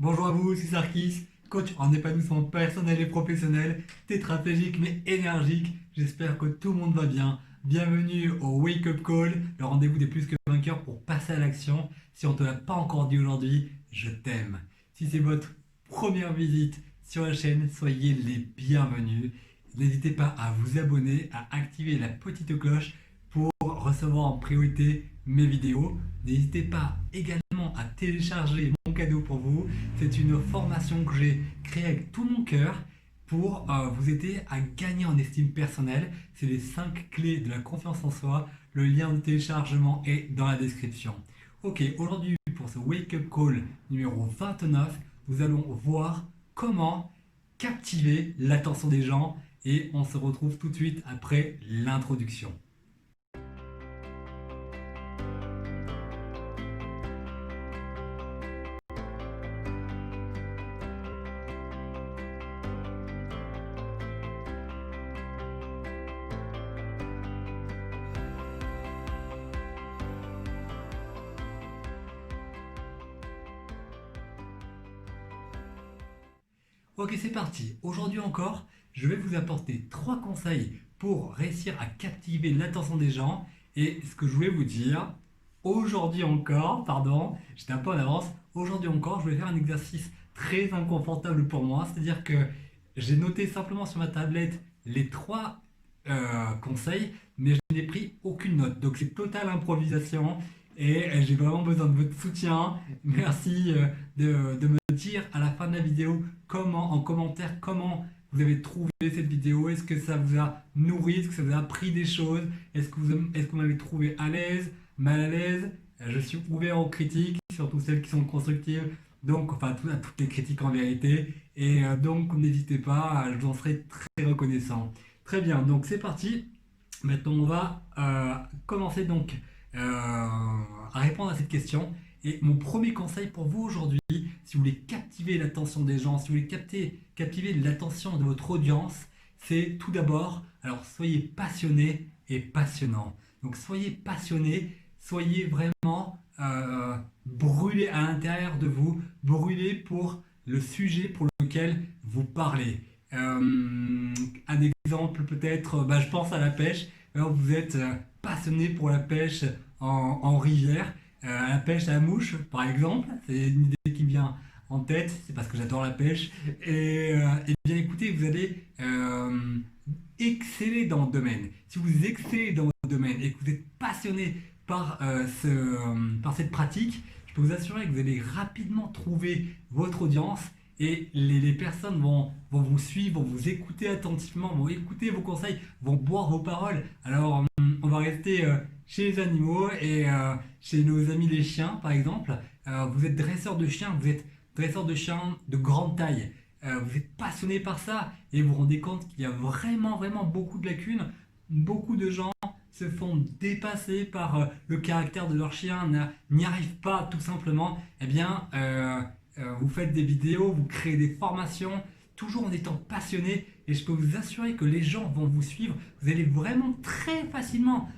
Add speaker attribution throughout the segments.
Speaker 1: Bonjour à vous, c'est Sarkis, coach en épanouissement personnel et professionnel, tétraplégique mais énergique. J'espère que tout le monde va bien. Bienvenue au Wake Up Call, le rendez-vous des plus que vainqueurs pour passer à l'action. Si on ne te l'a pas encore dit aujourd'hui, je t'aime. Si c'est votre première visite sur la chaîne, soyez les bienvenus. N'hésitez pas à vous abonner, à activer la petite cloche pour recevoir en priorité mes vidéos. N'hésitez pas également à télécharger mon cadeau pour vous. C'est une formation que j'ai créée avec tout mon cœur pour vous aider à gagner en estime personnelle. C'est les 5 clés de la confiance en soi. Le lien de téléchargement est dans la description. Ok, aujourd'hui pour ce Wake Up Call numéro 29, nous allons voir comment captiver l'attention des gens et on se retrouve tout de suite après l'introduction. Ok, c'est parti. Aujourd'hui encore, je vais vous apporter 3 conseils pour réussir à captiver l'attention des gens. Et ce que je voulais vous dire, aujourd'hui encore, pardon, j'étais un peu en avance, aujourd'hui encore, je vais faire un exercice très inconfortable pour moi. C'est-à-dire que j'ai noté simplement sur ma tablette les 3 conseils, mais je n'ai pris aucune note. Donc c'est totale improvisation et j'ai vraiment besoin de votre soutien. Merci de me dire à la fin de la vidéo comment, en commentaire, comment vous avez trouvé cette vidéo. Est-ce que ça vous a nourri? Est-ce que ça vous a appris des choses? Est-ce que vous m'avez trouvé à l'aise, mal à l'aise? Je suis ouvert aux critiques, surtout celles qui sont constructives. Donc, enfin, à toutes les critiques en vérité. Et donc, n'hésitez pas, je vous en serai très reconnaissant. Très bien, donc c'est parti. Maintenant, on va commencer donc à répondre à cette question. Et mon premier conseil pour vous aujourd'hui, si vous voulez captiver l'attention des gens, si vous voulez captiver l'attention de votre audience, c'est tout d'abord, alors soyez passionné et passionnant. Donc soyez passionné, soyez vraiment brûlé à l'intérieur de vous, brûlé pour le sujet pour lequel vous parlez. Un exemple peut-être, je pense à la pêche. Alors, vous êtes passionné pour la pêche en rivière, la pêche à la mouche par exemple, c'est une idée qui me vient en tête, c'est parce que j'adore la pêche. Et bien écoutez, vous allez exceller dans le domaine. Si vous excellez dans le domaine et que vous êtes passionné par cette pratique, je peux vous assurer que vous allez rapidement trouver votre audience et les personnes vont vous suivre, vont vous écouter attentivement, vont écouter vos conseils, vont boire vos paroles. Alors, on va rester chez les animaux et chez nos amis les chiens, par exemple. Vous êtes dresseur de chiens, vous êtes dresseur de chiens de grande taille. Vous êtes passionné par ça et vous vous rendez compte qu'il y a vraiment, vraiment beaucoup de lacunes. Beaucoup de gens se font dépasser par le caractère de leur chien, n'y arrivent pas tout simplement. Eh bien, vous faites des vidéos, vous créez des formations, toujours en étant passionné, et je peux vous assurer que les gens vont vous suivre. Vous allez vraiment très facilement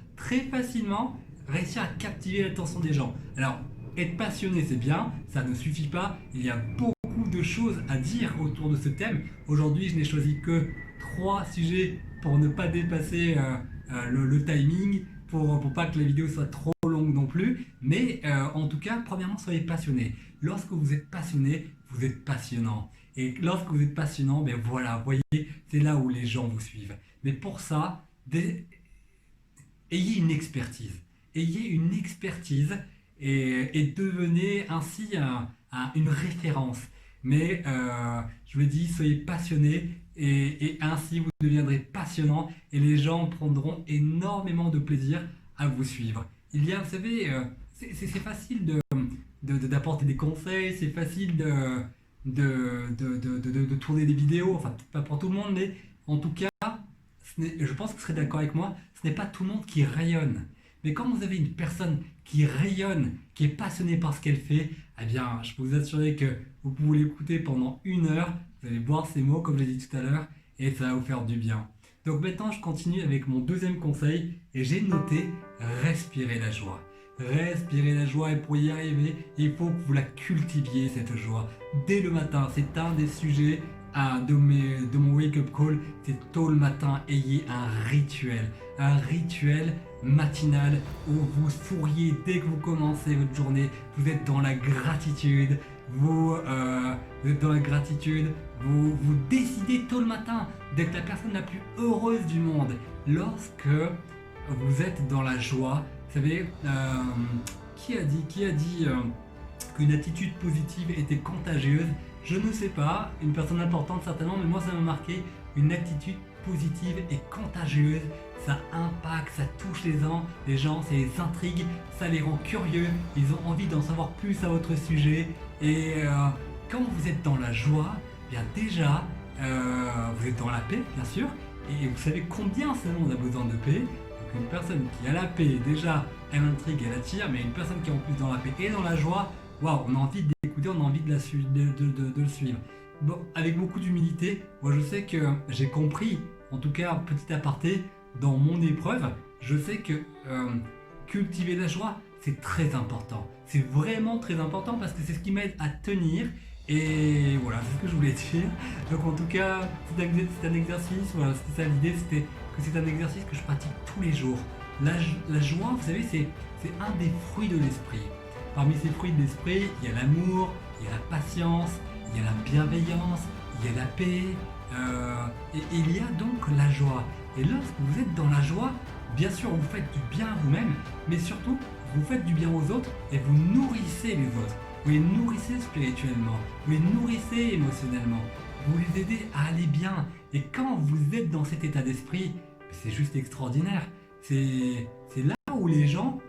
Speaker 1: réussir à captiver l'attention des gens. Alors, être passionné, c'est bien, ça ne suffit pas. Il y a beaucoup de choses à dire autour de ce thème. Aujourd'hui, je n'ai choisi que 3 sujets pour ne pas dépasser le timing, pour pas que la vidéo soit trop longue non plus. Mais en tout cas, premièrement, soyez passionné. Lorsque vous êtes passionné, vous êtes passionnant. Et lorsque vous êtes passionnant, ben voilà, vous voyez, c'est là où les gens vous suivent. Mais pour ça, ayez une expertise. Ayez une expertise et devenez ainsi une référence. Mais je me dis, soyez passionné et ainsi vous deviendrez passionnant et les gens prendront énormément de plaisir à vous suivre. Il y a, vous savez, c'est facile d'apporter des conseils, c'est facile de tourner des vidéos, enfin pas pour tout le monde, mais en tout cas, je pense que vous serez d'accord avec moi, ce n'est pas tout le monde qui rayonne. Mais quand vous avez une personne qui rayonne, qui est passionnée par ce qu'elle fait, eh bien, je peux vous assurer que vous pouvez l'écouter pendant 1 heure, vous allez boire ces mots, comme j'ai dit tout à l'heure, et ça va vous faire du bien. Donc maintenant, je continue avec mon deuxième conseil, et j'ai noté respirer la joie. Respirez la joie et pour y arriver, il faut que vous la cultiviez cette joie. Dès le matin, c'est un des sujets de mon wake-up call, c'est tôt le matin, ayez un rituel matinal où vous souriez dès que vous commencez votre journée, vous êtes dans la gratitude, vous êtes dans la gratitude, vous décidez tôt le matin d'être la personne la plus heureuse du monde. Lorsque vous êtes dans la joie, vous savez, qui a dit qu'une attitude positive était contagieuse? Je ne sais pas, une personne importante certainement, mais moi ça m'a marqué. Une attitude positive et contagieuse, ça impacte, ça touche les gens, ça les intrigue, ça les rend curieux, ils ont envie d'en savoir plus à votre sujet. Et quand vous êtes dans la joie, bien déjà, vous êtes dans la paix, bien sûr, et vous savez combien ce monde a besoin de paix. Donc une personne qui a la paix, déjà, elle intrigue, elle attire, mais une personne qui est en plus dans la paix et dans la joie, waouh, on a envie d'écouter, on a envie de le suivre. Bon, avec beaucoup d'humilité, moi je sais que j'ai compris, en tout cas petit aparté, dans mon épreuve, je sais que cultiver la joie, c'est très important. C'est vraiment très important parce que c'est ce qui m'aide à tenir. Et voilà, c'est ce que je voulais dire. Donc en tout cas, c'est un exercice, voilà, c'était ça l'idée, c'était que c'est un exercice que je pratique tous les jours. La joie, vous savez, c'est un des fruits de l'esprit. Parmi ces fruits de l'esprit, il y a l'amour, il y a la patience, il y a la bienveillance, il y a la paix, et il y a donc la joie. Et lorsque vous êtes dans la joie, bien sûr vous faites du bien à vous-même, mais surtout vous faites du bien aux autres et vous nourrissez les autres. Vous les nourrissez spirituellement, vous les nourrissez émotionnellement, vous les aidez à aller bien. Et quand vous êtes dans cet état d'esprit, c'est juste extraordinaire. C'est là où les gens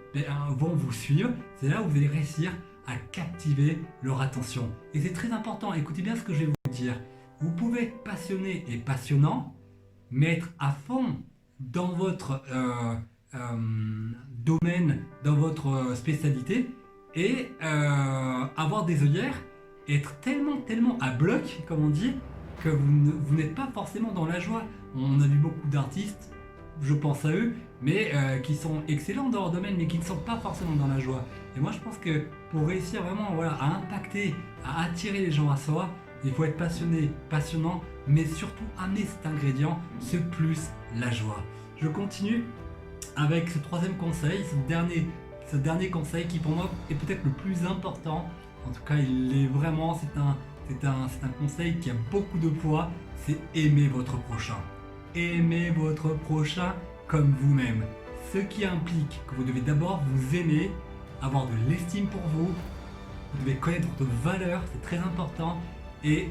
Speaker 1: vont vous suivre, c'est là où vous allez réussir à captiver leur attention. Et c'est très important, écoutez bien ce que je vais vous dire. Vous pouvez être passionné et passionnant, mais être à fond dans votre domaine, dans votre spécialité, et avoir des œillères, être tellement à bloc, comme on dit, que vous n'êtes pas forcément dans la joie. On a vu beaucoup d'artistes, je pense à eux, mais qui sont excellents dans leur domaine, mais qui ne sont pas forcément dans la joie. Et moi je pense que pour réussir vraiment à impacter, à attirer les gens à soi, il faut être passionné, passionnant, mais surtout amener cet ingrédient, ce plus la joie. Je continue avec ce troisième conseil, ce dernier conseil qui pour moi est peut-être le plus important. En tout cas, il est vraiment, c'est un conseil qui a beaucoup de poids, c'est aimer votre prochain. Aimer votre prochain comme vous-même. Ce qui implique que vous devez d'abord vous aimer, avoir de l'estime pour vous, vous devez connaître votre valeur, c'est très important, et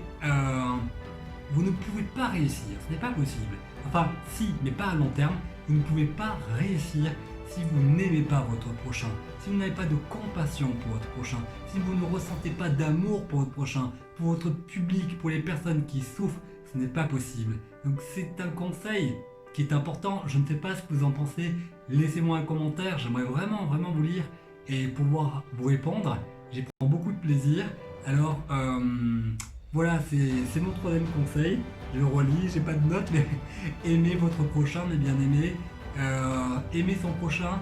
Speaker 1: vous ne pouvez pas réussir, ce n'est pas possible. Enfin, si, mais pas à long terme, vous ne pouvez pas réussir si vous n'aimez pas votre prochain, si vous n'avez pas de compassion pour votre prochain, si vous ne ressentez pas d'amour pour votre prochain, pour votre public, pour les personnes qui souffrent, ce n'est pas possible. Donc c'est un conseil qui est important, je ne sais pas ce que vous en pensez, laissez-moi un commentaire, j'aimerais vraiment vous lire et pouvoir vous répondre, j'y prends beaucoup de plaisir. Alors voilà, c'est mon troisième conseil, je le relis, j'ai pas de notes, mais aimer votre prochain, mais bien aimer. Aimer son prochain,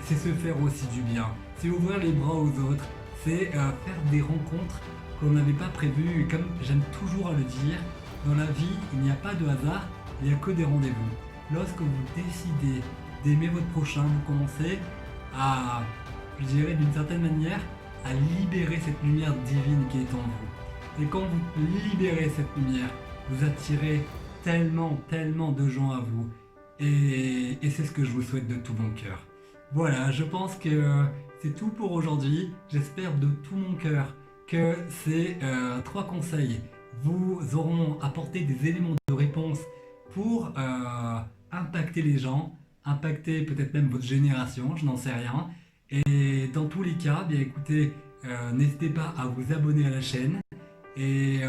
Speaker 1: c'est se faire aussi du bien, c'est ouvrir les bras aux autres, c'est faire des rencontres qu'on n'avait pas prévues. Comme j'aime toujours à le dire, dans la vie, il n'y a pas de hasard, il n'y a que des rendez-vous. Lorsque vous décidez d'aimer votre prochain, vous commencez à, je dirais d'une certaine manière, à libérer cette lumière divine qui est en vous. Et quand vous libérez cette lumière, vous attirez tellement de gens à vous. Et c'est ce que je vous souhaite de tout mon cœur. Voilà, je pense que c'est tout pour aujourd'hui. J'espère de tout mon cœur que ces 3 conseils vous auront apporté des éléments de réponse pour impacter les gens, impacter peut-être même votre génération, je n'en sais rien. Et dans tous les cas, bien écoutez, n'hésitez pas à vous abonner à la chaîne. Et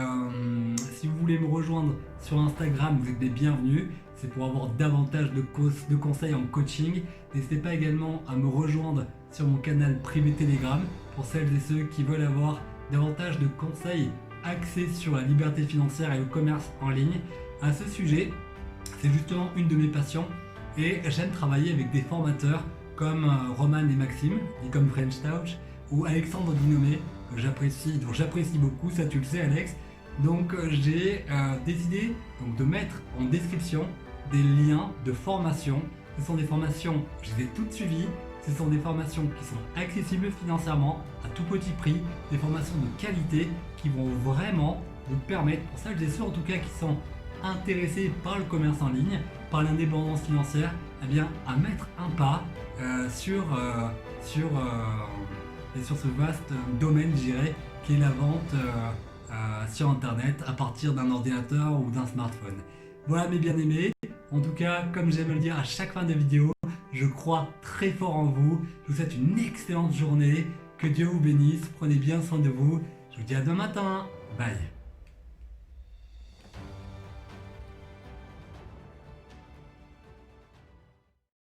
Speaker 1: si vous voulez me rejoindre sur Instagram, vous êtes les bienvenus. C'est pour avoir davantage de conseils en coaching. N'hésitez pas également à me rejoindre sur mon canal privé Telegram pour celles et ceux qui veulent avoir davantage de conseils axés sur la liberté financière et le commerce en ligne. À ce sujet, c'est justement une de mes passions et j'aime travailler avec des formateurs comme Roman et Maxime, dit comme French Touch, ou Alexandre Dinomé, dont j'apprécie beaucoup, ça tu le sais Alex. Donc j'ai décidé donc, de mettre en description des liens de formation. Ce sont des formations, je les ai toutes suivies, ce sont des formations qui sont accessibles financièrement à tout petit prix, des formations de qualité qui vont vraiment vous permettre, pour celles et ceux en tout cas qui sont intéressés par le commerce en ligne, par l'indépendance financière, eh bien, à mettre un pas sur ce vaste domaine, je dirais, qui est la vente sur Internet à partir d'un ordinateur ou d'un smartphone. Voilà mes bien-aimés. En tout cas, comme j'aime le dire à chaque fin de vidéo, je crois très fort en vous. Je vous souhaite une excellente journée. Que Dieu vous bénisse. Prenez bien soin de vous. Je vous dis à demain matin. Bye.